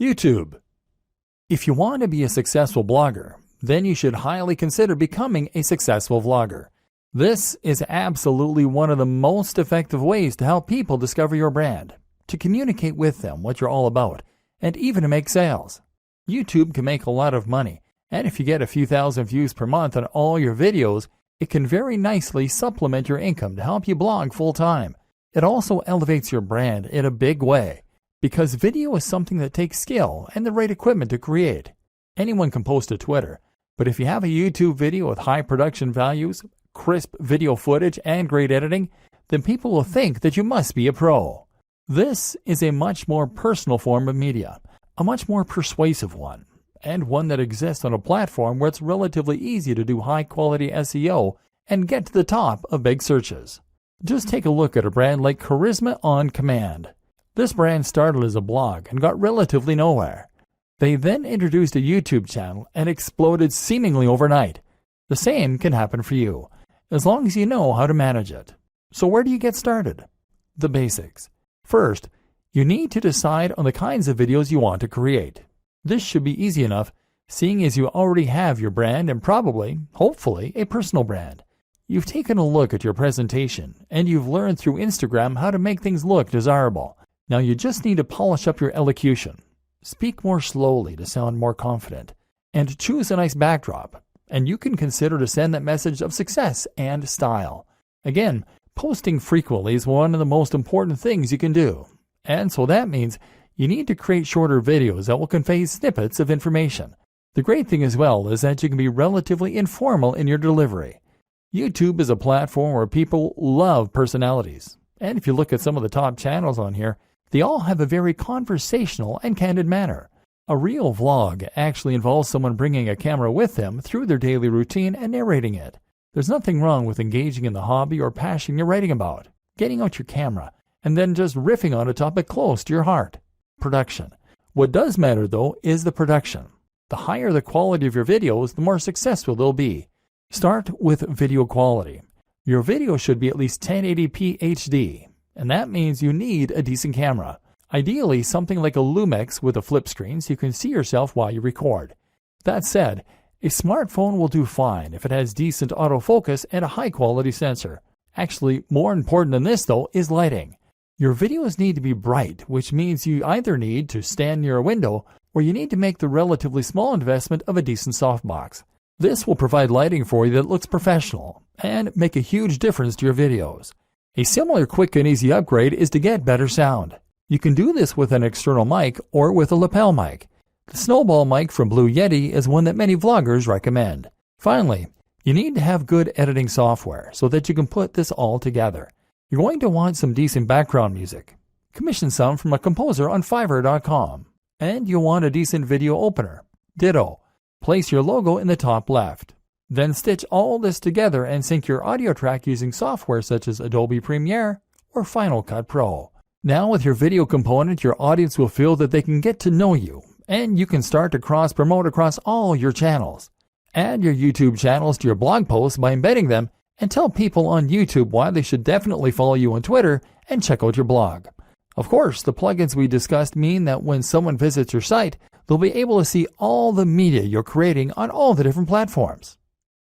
YouTube. If you want to be a successful blogger, then you should highly consider becoming a successful vlogger. This is absolutely one of the most effective ways to help people discover your brand, to communicate with them what you're all about, and even to make sales. YouTube can make a lot of money, and if you get a few thousand views per month on all your videos, it can very nicely supplement your income to help you blog full-time. It also elevates your brand in a big way, because video is something that takes skill and the right equipment to create. Anyone can post to Twitter, but if you have a YouTube video with high production values, crisp video footage, and great editing, then people will think that you must be a pro. This is a much more personal form of media, a much more persuasive one, and one that exists on a platform where it's relatively easy to do high-quality SEO and get to the top of big searches. Just take a look at a brand like Charisma on Command. This brand started as a blog and got relatively nowhere. They then introduced a YouTube channel and exploded seemingly overnight. The same can happen for you, as long as you know how to manage it. So where do you get started? The basics. First, you need to decide on the kinds of videos you want to create. This should be easy enough, seeing as you already have your brand and probably, hopefully, a personal brand. You've taken a look at your presentation, and you've learned through Instagram how to make things look desirable. Now you just need to polish up your elocution. Speak more slowly to sound more confident, and choose a nice backdrop, and you can consider to send that message of success and style. Again, posting frequently is one of the most important things you can do, and so that means you need to create shorter videos that will convey snippets of information. The great thing as well is that you can be relatively informal in your delivery. YouTube is a platform where people love personalities, and if you look at some of the top channels on here, they all have a very conversational and candid manner. A real vlog actually involves someone bringing a camera with them through their daily routine and narrating it. There's nothing wrong with engaging in the hobby or passion you're writing about, getting out your camera, and then just riffing on a topic close to your heart. Production. What does matter, though, is the production. The higher the quality of your videos, the more successful they'll be. Start with video quality. Your video should be at least 1080p HD, and that means you need a decent camera. Ideally, something like a Lumix with a flip screen so you can see yourself while you record. That said, a smartphone will do fine if it has decent autofocus and a high-quality sensor. Actually, more important than this, though, is lighting. Your videos need to be bright, which means you either need to stand near a window or you need to make the relatively small investment of a decent softbox. This will provide lighting for you that looks professional and make a huge difference to your videos. A similar quick and easy upgrade is to get better sound. You can do this with an external mic or with a lapel mic. The Snowball mic from Blue Yeti is one that many vloggers recommend. Finally, you need to have good editing software so that you can put this all together. You're going to want some decent background music. Commission some from a composer on Fiverr.com. And you'll want a decent video opener. Ditto. Place your logo in the top left. Then stitch all this together and sync your audio track using software such as Adobe Premiere or Final Cut Pro. Now with your video component, your audience will feel that they can get to know you, and you can start to cross-promote across all your channels. Add your YouTube channels to your blog posts by embedding them, and tell people on YouTube why they should definitely follow you on Twitter and check out your blog. Of course, the plugins we discussed mean that when someone visits your site, they'll be able to see all the media you're creating on all the different platforms.